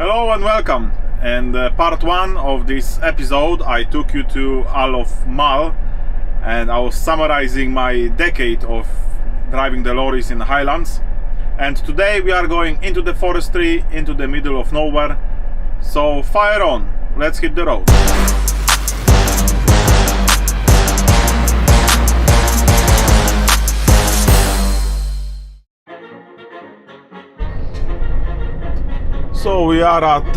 Hello and welcome. And part one of this episode, I took you to Isle of Mull, and I was summarizing my decade of driving the lorries in the Highlands. And today we are going into the forestry, into the middle of nowhere. So fire on, let's hit the road. So we are at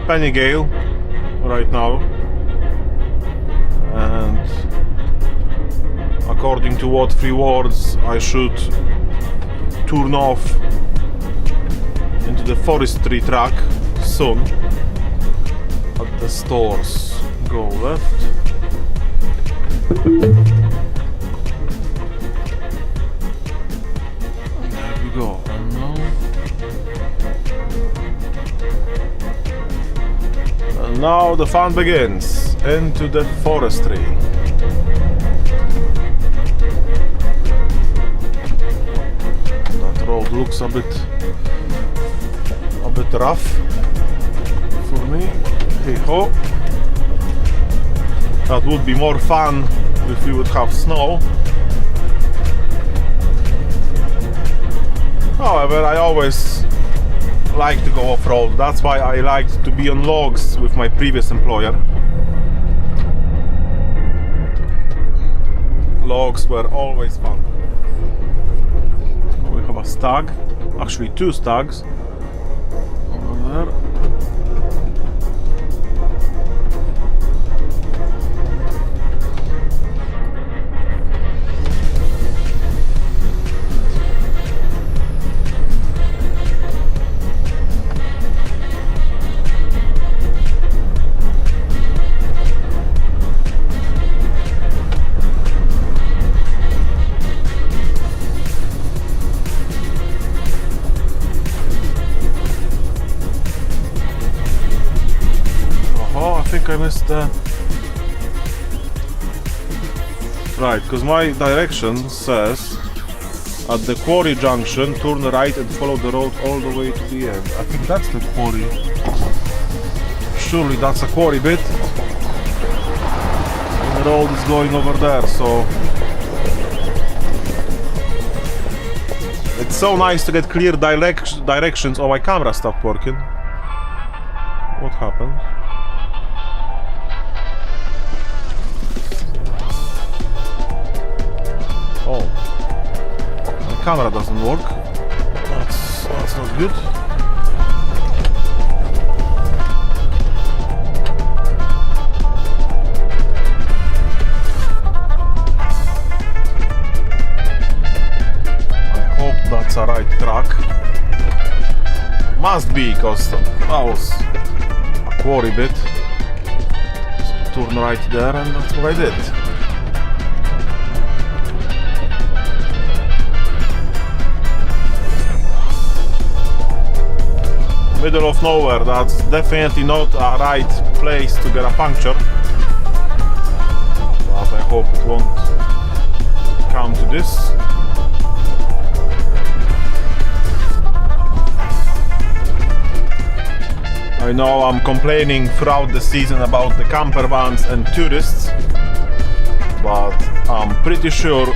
Pennyghael right now, and according to what three words I should turn off into the forestry track soon. At the stores, go left. And there we go. And now. And now the fun begins. Into the forestry. That road looks a bit rough for me. Hey ho. That would be more fun if we would have snow. However, I always like to go off-road. That's why I liked to be on logs with my previous employer. Logs were always fun. We have a stag, actually two stags over there. I think I missed the... Right, because my direction says at the quarry junction turn right and follow the road all the way to the end. I think that's the quarry. Surely that's a quarry bit. And the road is going over there, so... It's so nice to get clear directions. Oh, my camera stopped working. What happened? Oh, the camera doesn't work. That's not good. I hope that's a right track. Must be, because that was a quarry bit. So turn right there, and that's what I did. Middle of nowhere, that's definitely not a right place to get a puncture. But I hope it won't come to this. I know I'm complaining throughout the season about the camper vans and tourists, but I'm pretty sure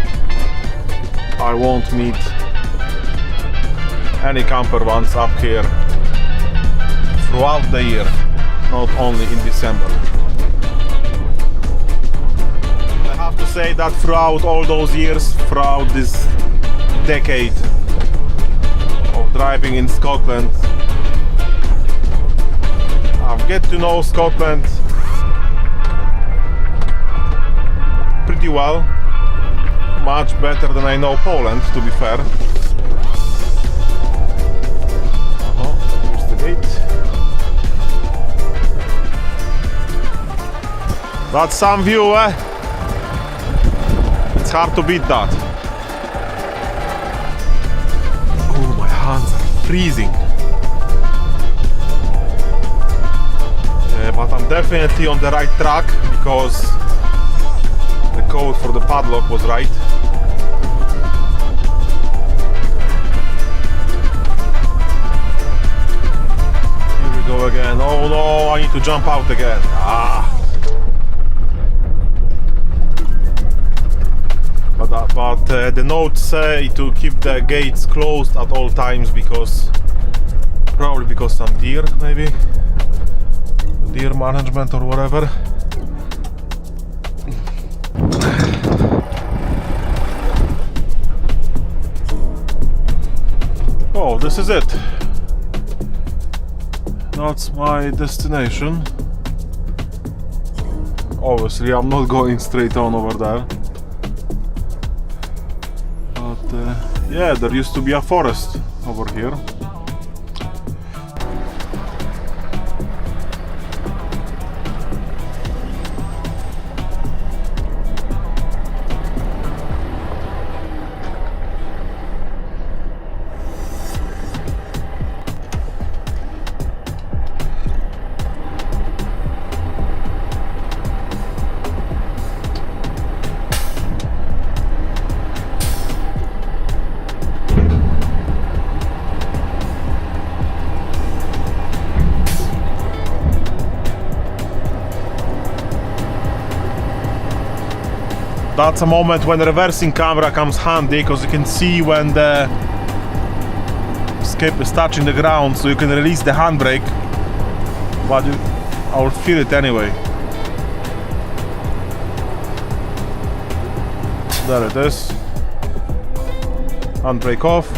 I won't meet any camper vans up here throughout the year, not only in December. I have to say that throughout all those years, throughout this decade of driving in Scotland, I've get to know Scotland pretty well, much better than I know Poland, to be fair. Here's the gate. That's some view, eh? It's hard to beat that. Oh, my hands are freezing. But I'm definitely on the right track because the code for the padlock was right. And oh no, I need to jump out again. But the notes say to keep the gates closed at all times because probably because some deer, maybe deer management or whatever. Oh, this is it. That's my destination. Obviously, I'm not going straight on over there. But yeah, there used to be a forest over here. That's a moment when the reversing camera comes handy, because you can see when the skip is touching the ground, so you can release the handbrake, but I will feel it anyway. There it is. Handbrake off.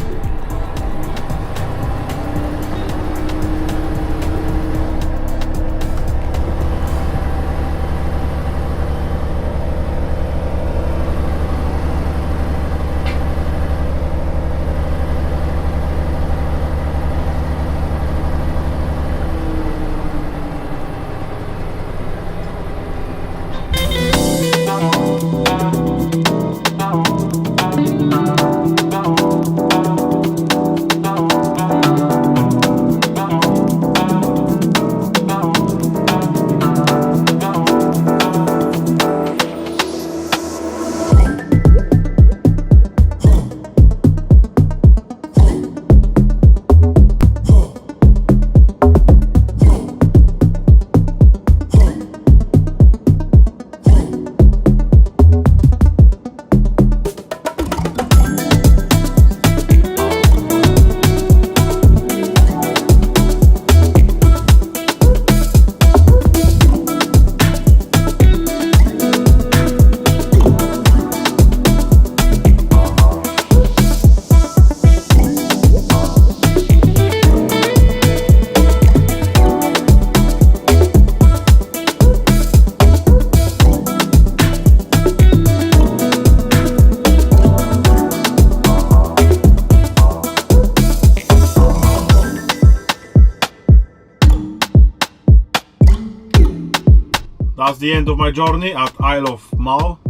That's the end of my journey at Isle of Mull.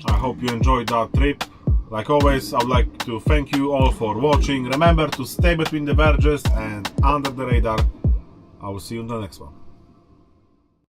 I hope you enjoyed that trip. Like always, I would like to thank you all for watching. Remember to stay between the verges and under the radar. I will see you in the next one.